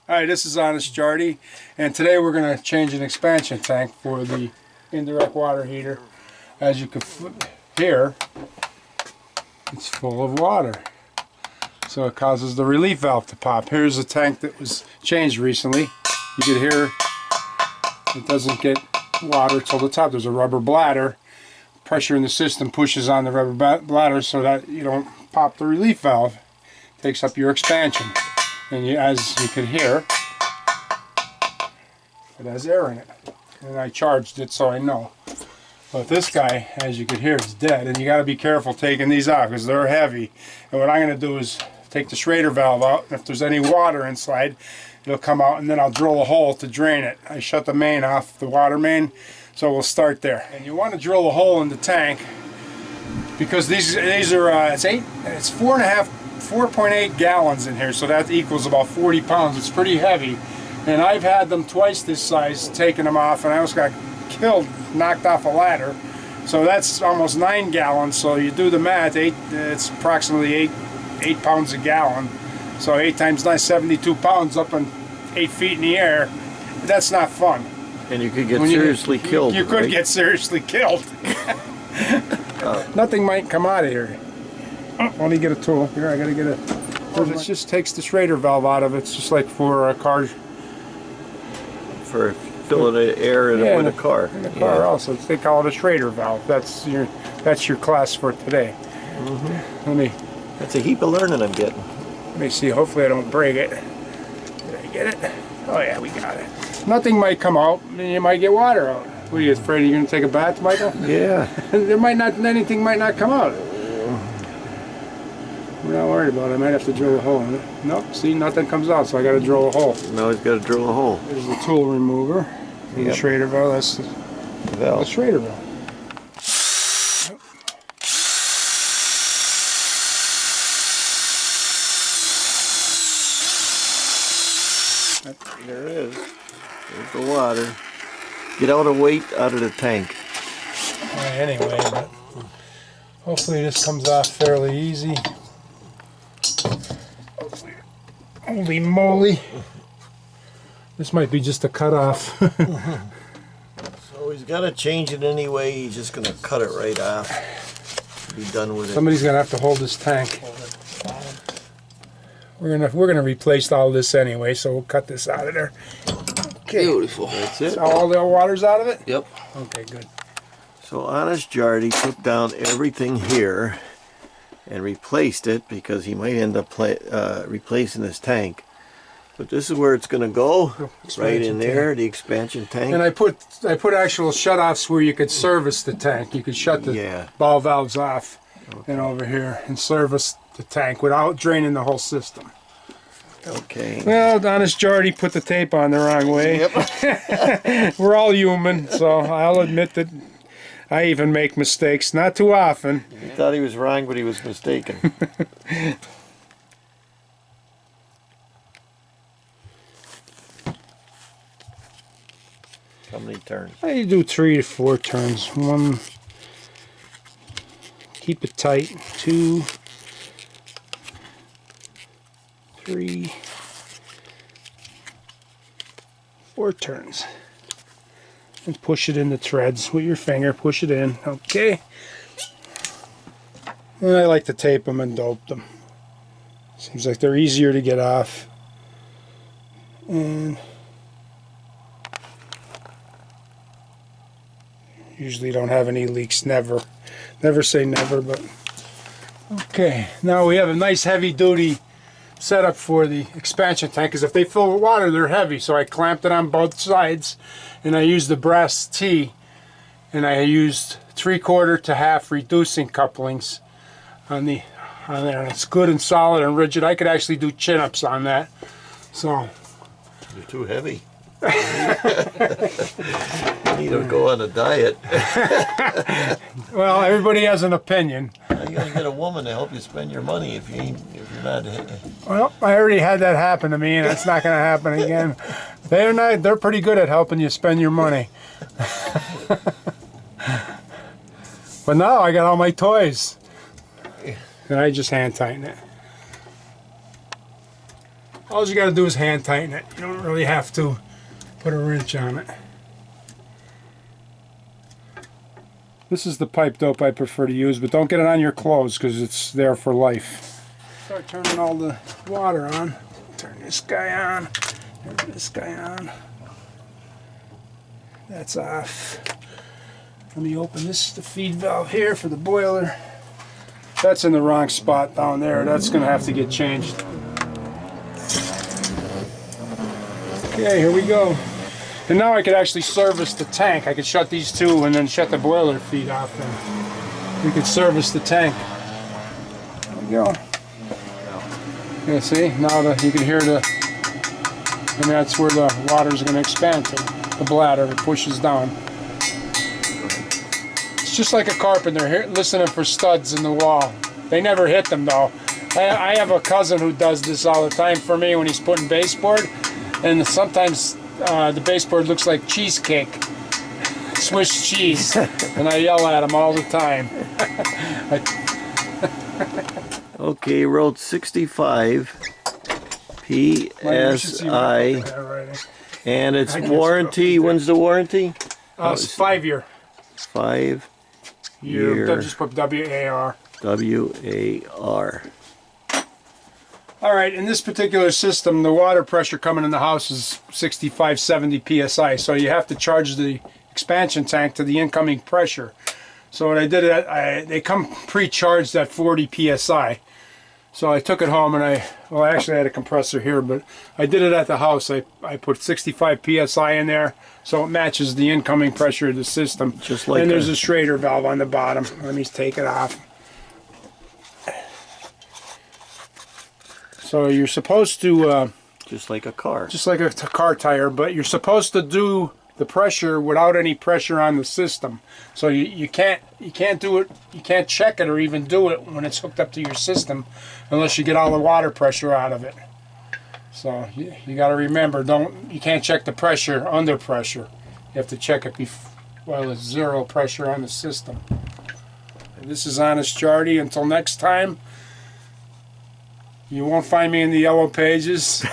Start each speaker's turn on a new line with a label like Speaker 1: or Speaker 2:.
Speaker 1: Hi, this is Honest Jardy, and today we're going to change an expansion tank for the indirect water heater. As you can hear, it's full of water, so it causes the relief valve to pop. Here's a tank that was changed recently. You can hear it doesn't get water till the top. There's a rubber bladder. Pressure in the system pushes on the rubber bladder so that you don't pop the relief valve. It takes up your expansion. And as you can hear, it has air in it. And I charged it so I know. But this guy, as you can hear, is dead. And you got to be careful taking these out because they're heavy. And what I'm going to do is take the Schrader valve out. And if there's any water inside, it'll come out, and then I'll drill a hole to drain it. I shut the main off, the water main, so we'll start there. And you want to drill a hole in the tank because these are it's 4.8 gallons in here, so that equals about 40 pounds. It's pretty heavy, and I've had them twice this size, taking them off, and I almost got killed, knocked off a ladder. So that's almost 9 gallons. So you do the math, it's approximately 8 pounds a gallon. So 8 times 9, 72 pounds up in 8 feet in the air. That's not fun.
Speaker 2: And you could get seriously killed.
Speaker 1: You could get seriously killed. Nothing might come out of here. Let me get a tool. Here, I gotta get a... It just takes the Schrader valve out of it. It's just like for a car.
Speaker 2: For filling the air in with a car.
Speaker 1: In a car also. They call it a Schrader valve. That's your class for today.
Speaker 2: That's a heap of learning I'm getting.
Speaker 1: Let me see. Hopefully I don't break it. Did I get it? Oh yeah, we got it. Nothing might come out, and you might get water out. What are you afraid you're gonna take a bath, Michael?
Speaker 2: Yeah.
Speaker 1: Anything might not come out. We're not worried about it. I might have to drill a hole. Nope, see, nothing comes out, so I gotta drill a hole.
Speaker 2: Now he's got to drill a hole.
Speaker 1: There's the tool remover. The Schrader valve, that's the Schrader valve.
Speaker 2: There it is. There's the water. Get all the weight out of the tank.
Speaker 1: Anyway, but hopefully this comes off fairly easy. Holy moly. This might be just a cutoff.
Speaker 2: So he's got to change it anyway. He's just going to cut it right off. Be done with it.
Speaker 1: Somebody's going to have to hold this tank. We're gonna replace all this anyway, so we'll cut this out of there. Okay.
Speaker 2: Beautiful. That's it.
Speaker 1: So all the water's out of it?
Speaker 2: Yep.
Speaker 1: Okay, good.
Speaker 2: So Honest Jardy took down everything here and replaced it because he might end up replacing his tank. But this is where it's going to go, right in there, the expansion tank.
Speaker 1: And I put actual shutoffs where you could service the tank. You could shut the ball valves off and over here and service the tank without draining the whole system.
Speaker 2: Okay.
Speaker 1: Well, Honest Jardy put the tape on the wrong way. Yep. We're all human, so I'll admit that I even make mistakes. Not too often.
Speaker 2: He thought he was wrong, but he was mistaken. How many turns?
Speaker 1: I do 3 to 4 turns. 1, keep it tight. 2, 3, 4 turns. And push it in the threads with your finger. Push it in. Okay. And I like to tape them and dope them. Seems like they're easier to get off. And usually don't have any leaks. Never say never, but okay. Now we have a nice heavy duty setup for the expansion tank, because if they fill with water they're heavy, so I clamped it on both sides, and I used the brass T, and I used 3/4 to half reducing couplings on there, and it's good and solid and rigid. I could actually do chin-ups on that. So
Speaker 2: you're too heavy. You need to go on a diet.
Speaker 1: Well, everybody has an opinion.
Speaker 2: You gotta get a woman to help you spend your money if you're not.
Speaker 1: Well, I already had that happen to me, and it's not going to happen again. They're pretty good at helping you spend your money. But now I got all my toys, and I just hand tighten it. All you got to do is hand tighten it. You don't really have to put a wrench on it. This is the pipe dope I prefer to use, but don't get it on your clothes because it's there for life. Start turning all the water on. Turn this guy on. Turn this guy on. That's off. Let me open this, the feed valve here for the boiler. That's in the wrong spot down there. That's going to have to get changed. Okay, here we go. And now I could actually service the tank. I could shut these two and then shut the boiler feed off and we could service the tank. There we go. Yeah, see? Now you can hear and that's where the water's going to expand to. The bladder, it pushes down. It's just like a carpenter listening for studs in the wall. They never hit them though. I have a cousin who does this all the time for me when he's putting baseboard, and sometimes the baseboard looks like cheesecake, Swiss cheese, and I yell at him all the time.
Speaker 2: Okay, wrote 65 PSI, and it's warranty. When's the warranty?
Speaker 1: It's 5 year.
Speaker 2: 5 year.
Speaker 1: Just put WAR.
Speaker 2: WAR.
Speaker 1: All right, in this particular system, the water pressure coming in the house is 65, 70 psi. So you have to charge the expansion tank to the incoming pressure. So what I did, they come pre-charged at 40 psi. So I took it home and I actually had a compressor here, but I did it at the house. I put 65 psi in there so it matches the incoming pressure of the system.
Speaker 2: Just like
Speaker 1: and there's a Schrader valve on the bottom. Let me take it off. So you're supposed to...
Speaker 2: just like a car.
Speaker 1: Just like a car tire, but you're supposed to do the pressure without any pressure on the system. So you can't do it, you can't check it or even do it when it's hooked up to your system unless you get all the water pressure out of it. So you got to remember, you can't check the pressure under pressure. You have to check it while it's zero pressure on the system. And this is Honest Jardy. Until next time, you won't find me in the yellow pages.